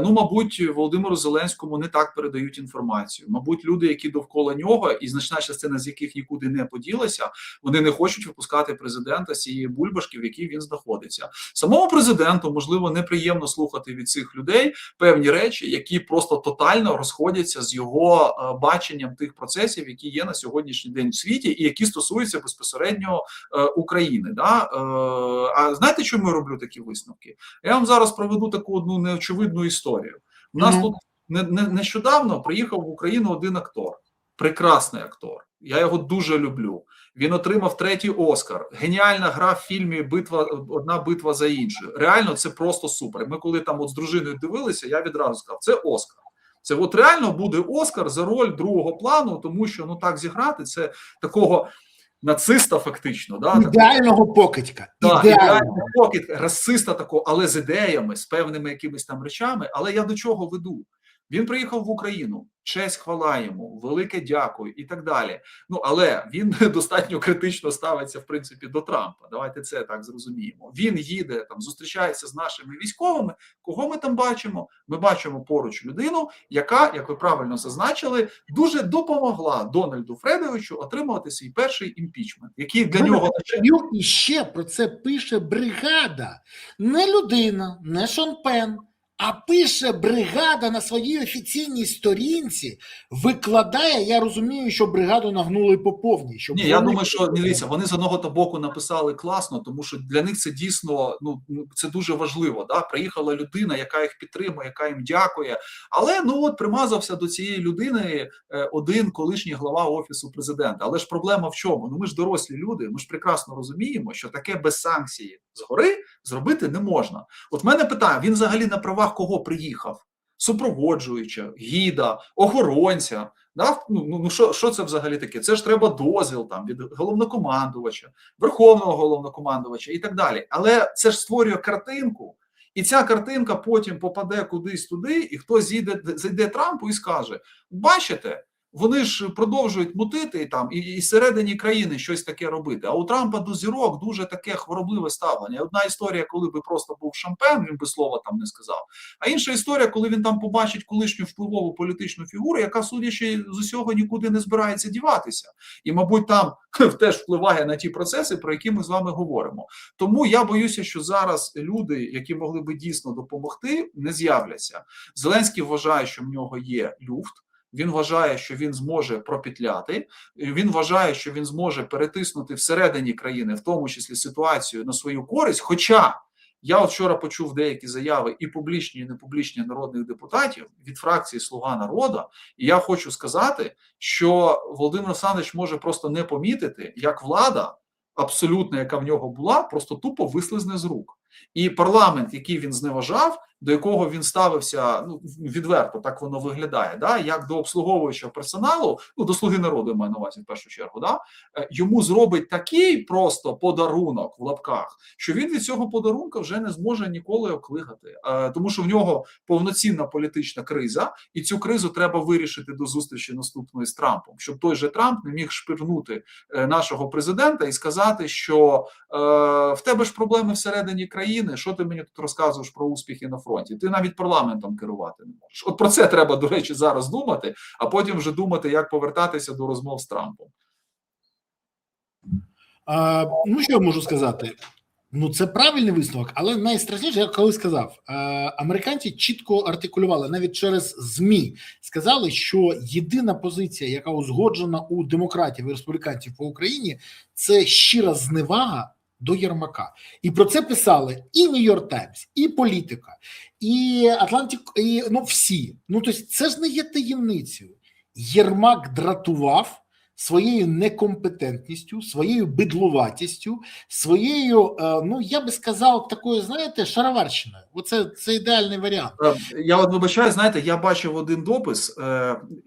Ну, мабуть, Володимиру Зеленському не так передають інформацію. Мабуть, люди, які довкола нього, і значна частина з яких нікуди не поділася, вони не хочуть випускати президента з цієї бульбашки, в якій він знаходиться. Самому президенту, можливо, неприємно слухати від цих людей певні речі, які просто тотально розходяться з його баченням тих процесів, які є на сьогоднішній день в світі, і які стосуються безпосередньо України. Да? А знаєте, чому я роблю такі висновки? Я вам зараз проведу таку одну неочевидну історію. У нас тут нещодавно приїхав в Україну один актор, прекрасний актор. Я його дуже люблю. Він отримав 3-й Оскар. Геніальна гра в фільмі «Одна битва за іншою». Реально, це просто супер. Ми коли там з дружиною дивилися, я відразу сказав, це Оскар. Це от реально буде Оскар за роль другого плану, тому що так зіграти, це такого нациста фактично. Да, ідеального покидька. Так, ідеального покидька, расиста такого, але з ідеями, з певними якимись там речами. Але я до чого веду? Він приїхав в Україну, честь, хвала йому, велике дякую і так далі. Ну, але він достатньо критично ставиться, в принципі, до Трампа. Давайте це так зрозуміємо. Він їде, там, зустрічається з нашими військовими. Кого ми там бачимо? Ми бачимо поруч людину, яка, як ви правильно зазначили, дуже допомогла Дональду Фредовичу отримувати свій перший імпічмент, який для нього... І ще про це пише бригада. Не людина, не Шон Пен, а пише бригада на своїй офіційній сторінці, викладає, я розумію, що бригаду нагнули по повній. Ні, я думаю, що, дивіться, вони з одного боку написали класно, тому що для них це дійсно, це дуже важливо. Да? Приїхала людина, яка їх підтримує, яка їм дякує, але, примазався до цієї людини один колишній глава Офісу президента. Але ж проблема в чому? Ми ж дорослі люди, ми ж прекрасно розуміємо, що таке без санкції згори зробити не можна. От мене питає, він взагалі на правах кого приїхав? Супроводжуюча, гіда, охоронця. Да? Що це взагалі таке? Це ж треба дозвіл там, від головнокомандувача, верховного головнокомандувача і так далі. Але це ж створює картинку, і ця картинка потім попаде кудись туди, і хтось зайде Трампу і скаже, бачите, вони ж продовжують мутити там і всередині країни щось таке робити. А у Трампа до зірок дуже таке хворобливе ставлення. Одна історія, коли би просто був шампен, він би слова там не сказав. А інша історія, коли він там побачить колишню впливову політичну фігуру, яка, судячи з усього, нікуди не збирається діватися. І, мабуть, там теж впливає на ті процеси, про які ми з вами говоримо. Тому я боюся, що зараз люди, які могли би дійсно допомогти, не з'являться. Зеленський вважає, що в нього є люфт. Він вважає, що він зможе пропетляти, він вважає, що він зможе перетиснути всередині країни, в тому числі ситуацію, на свою користь. Хоча я от вчора почув деякі заяви і публічні, і непублічні народних депутатів від фракції «Слуга народу», і я хочу сказати, що Володимир Олександрович може просто не помітити, як влада, абсолютно, яка в нього була, просто тупо вислизне з рук. І парламент, який він зневажав, до якого він ставився, відверто так воно виглядає, да, як до обслуговуючого персоналу, до «Слуги народу» я маю на увазі в першу чергу, да, йому зробить такий просто подарунок в лапках, що він від цього подарунка вже не зможе ніколи оклигати. Тому що в нього повноцінна політична криза, і цю кризу треба вирішити до зустрічі наступної з Трампом, щоб той же Трамп не міг шпирнути нашого президента і сказати, що в тебе ж проблеми всередині країни, що ти мені тут розказуєш про успіхи на фронті? Ти навіть парламентом керувати не можеш. От про це треба, до речі, зараз думати, а потім вже думати, як повертатися до розмов з Трампом. Що я можу сказати? Це правильний висновок, але найстрашніше, я коли сказав, американці чітко артикулювали, навіть через ЗМІ, сказали, що єдина позиція, яка узгоджена у демократів і республіканців по Україні, це щира зневага до Єрмака. І про це писали і Нью-Йорк Таймс, і Політика, і Атлантик, і всі. Тобто це ж не є таємницею. Єрмак дратував своєю некомпетентністю, своєю бидлуватістю, своєю, я би сказав, такою, знаєте, шароварщиною. Це ідеальний варіант. Я вибачаю, знаєте, я бачив один допис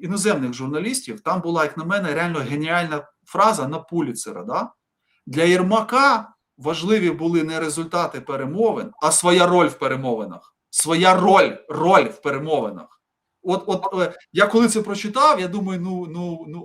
іноземних журналістів, там була, як на мене, реально геніальна фраза на Пулітцера, да? Для Єрмака важливі були не результати перемовин, а своя роль в перемовинах. Своя роль в перемовинах. От я коли це прочитав, я думаю,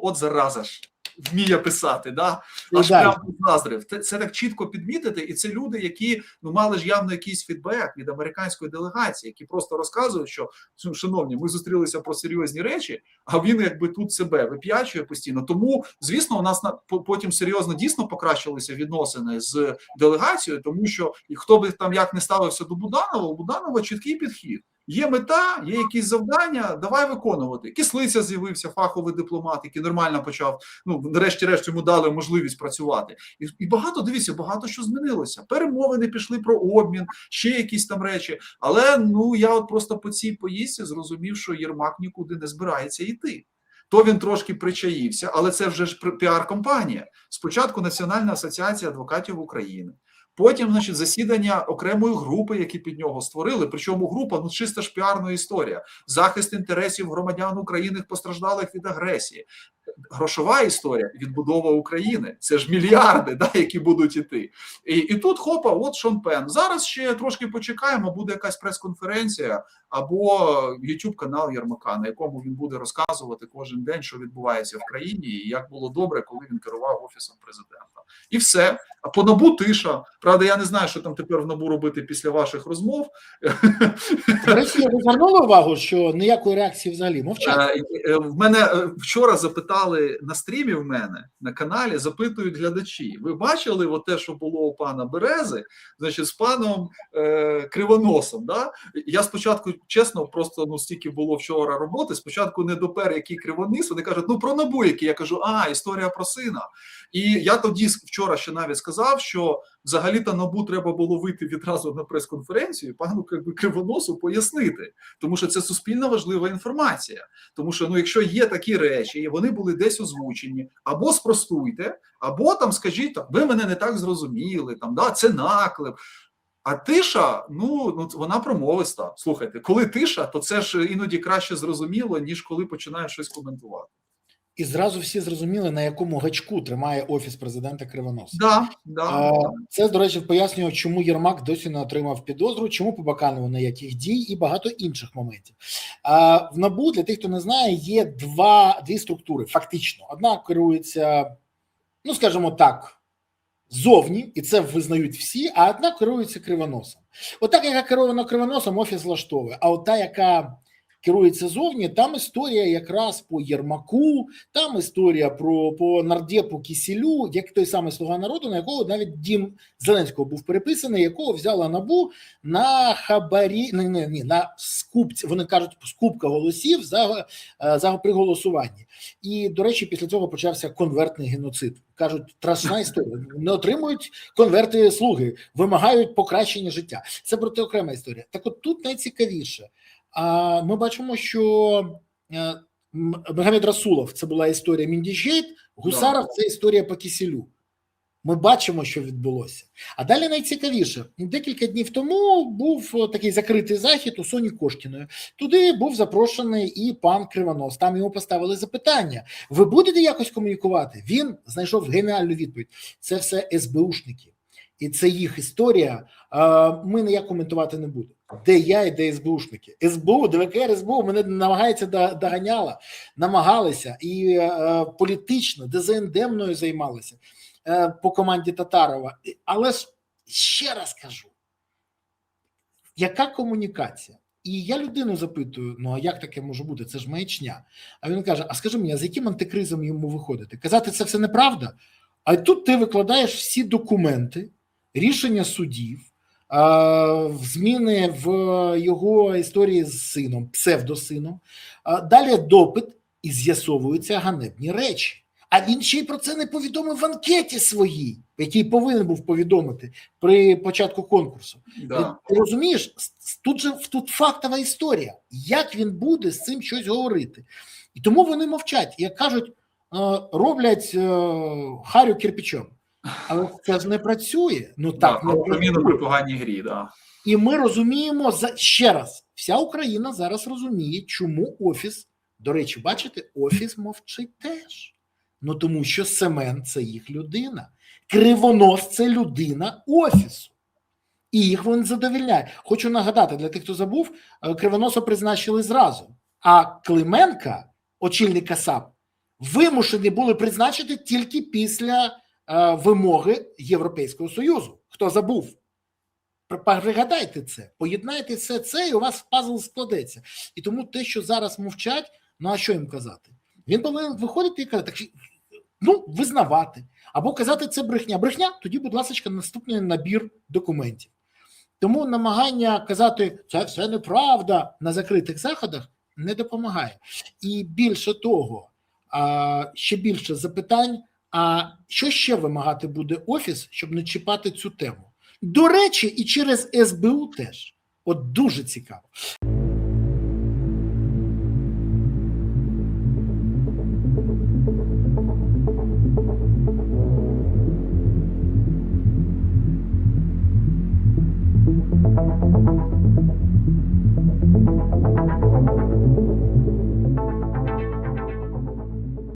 от зараза ж. вміє писати, да? І Аж далі. прям заздрив. Це так чітко підмітити, і це люди, які мали ж явно якийсь фідбек від американської делегації, які просто розказують, що, шановні, ми зустрілися про серйозні речі, а він якби тут себе вип'ячує постійно. Тому, звісно, у нас потім серйозно дійсно покращилися відносини з делегацією, тому що хто би там як не ставився до Буданова, у Буданова чіткий підхід. Є мета, є якісь завдання, давай виконувати. Кислиця з'явився, фаховий дипломат, який нормально почав, нарешті-решт йому дали можливість працювати. І багато, дивіться, багато що змінилося. Перемовини пішли про обмін, ще якісь там речі. Але, я от просто по цій поїздці зрозумів, що Єрмак нікуди не збирається йти. То він трошки причаївся, але це вже ж піар-компанія. Спочатку Національна асоціація адвокатів України. Потім, значить, засідання окремої групи, які під нього створили. Причому група, чисто ж піарна історія. Захист інтересів громадян України, постраждалих від агресії. Грошова історія, відбудова України. Це ж мільярди, да, які будуть іти. І тут, хопа, от Шон Пен. Зараз ще трошки почекаємо, буде якась прес-конференція або YouTube-канал Єрмака, на якому він буде розказувати кожен день, що відбувається в країні, і як було добре, коли він керував Офісом президента. І все. А по НАБУ тиша. Правда, я не знаю, що там тепер в НАБУ робити після ваших розмов. До речі, ви звернули увагу, що ніякої реакції взагалі мовчать? В мене вчора запитали на стрімі в мене, на каналі, запитують глядачі. Ви бачили от те, що було у пана Берези, значить, з паном Кривоносом, да? Я спочатку, чесно, просто, стільки було вчора роботи, спочатку не допер, який Кривоніс, вони кажуть, про НАБУ який. Я кажу, історія про сина. І я тоді вчора ще навіть сказав, що взагалі-то НАБУ треба було вийти відразу на прес-конференцію, пану Кривоносу пояснити, тому що це суспільно важлива інформація. Тому що, якщо є такі речі, і вони були десь озвучені, або спростуйте, або там скажіть, ви мене не так зрозуміли, це наклеп. А тиша, вона промовиста. Слухайте, коли тиша, то це ж іноді краще зрозуміло, ніж коли починаєш щось коментувати. І зразу всі зрозуміли, на якому гачку тримає Офіс президента Кривоноса. Да. Це, до речі, пояснює, чому Єрмак досі не отримав підозру, чому по Баканову ніяких дій і багато інших моментів. В НАБУ, для тих, хто не знає, є дві структури, фактично. Одна керується, скажімо так, зовні, і це визнають всі, а одна керується Кривоносом. Та, яка керована Кривоносом, Офіс влаштовує, а та, яка керується зовні, там історія якраз по Єрмаку, там історія по нардепу Кісілю, як той самий «Слуга народу», на якого навіть дім Зеленського був переписаний, якого взяла НАБУ на хабарі, на скупці, вони кажуть, скупка голосів при голосуванні. І, до речі, після цього почався конвертний геноцид. Кажуть, страшна історія. Не отримують конверти слуги, вимагають покращення життя. Це проте окрема історія. Так от тут найцікавіше. Ми бачимо, що Магомед Расулов – це була історія Міндічгейт, Гусаров – це історія по Кісілю. Ми бачимо, що відбулося. А далі найцікавіше. Декілька днів тому був такий закритий захід у Соні Кошкіної. Туди був запрошений і пан Кривонос. Там йому поставили запитання. Ви будете якось комунікувати? Він знайшов геніальну відповідь. Це все СБУшники. І це їх історія. Ми ніяк коментувати не будемо. Де я і де СБУшники? СБУ, ДВКР, СБУ мене намагалися і політично, ДЗНД займалися по команді Татарова. Але ж ще раз кажу, яка комунікація? І я людину запитую, а як таке може бути? Це ж маячня. А він каже, а скажи мені, а з яким антикризом йому виходити? Казати, це все неправда? А тут ти викладаєш всі документи, рішення судів, зміни в його історії з сином, псевдосином, далі допит і з'ясовуються ганебні речі. А він ще й про це не повідомив в анкеті своїй, який повинен був повідомити при початку конкурсу. Да. Ти розумієш, тут фактова історія. Як він буде з цим щось говорити? І тому вони мовчать. Як кажуть, роблять харю кирпичом. Але це ж не працює. Так, не працює. При поганій грі, да. І ми розуміємо, ще раз, вся Україна зараз розуміє, чому Офіс, до речі, бачите, Офіс мовчить теж. Тому що Семен – це їх людина. Кривонос – це людина Офісу. І їх він задовільняє. Хочу нагадати, для тих, хто забув, Кривоноса призначили зразу. А Клименка, очільника САП, вимушені були призначити тільки після вимоги Європейського Союзу. Хто забув? Пригадайте це, поєднайте все це, і у вас пазл складеться. І тому те, що зараз мовчать, ну а що їм казати? Він повинен виходити і казати, ну, визнавати. Або казати, це брехня. Брехня, тоді, будь ласка, наступний набір документів. Тому намагання казати, це все неправда на закритих заходах не допомагає. І більше того, ще більше запитань, а що ще вимагати буде Офіс, щоб не чіпати цю тему? До речі, і через СБУ теж. От дуже цікаво.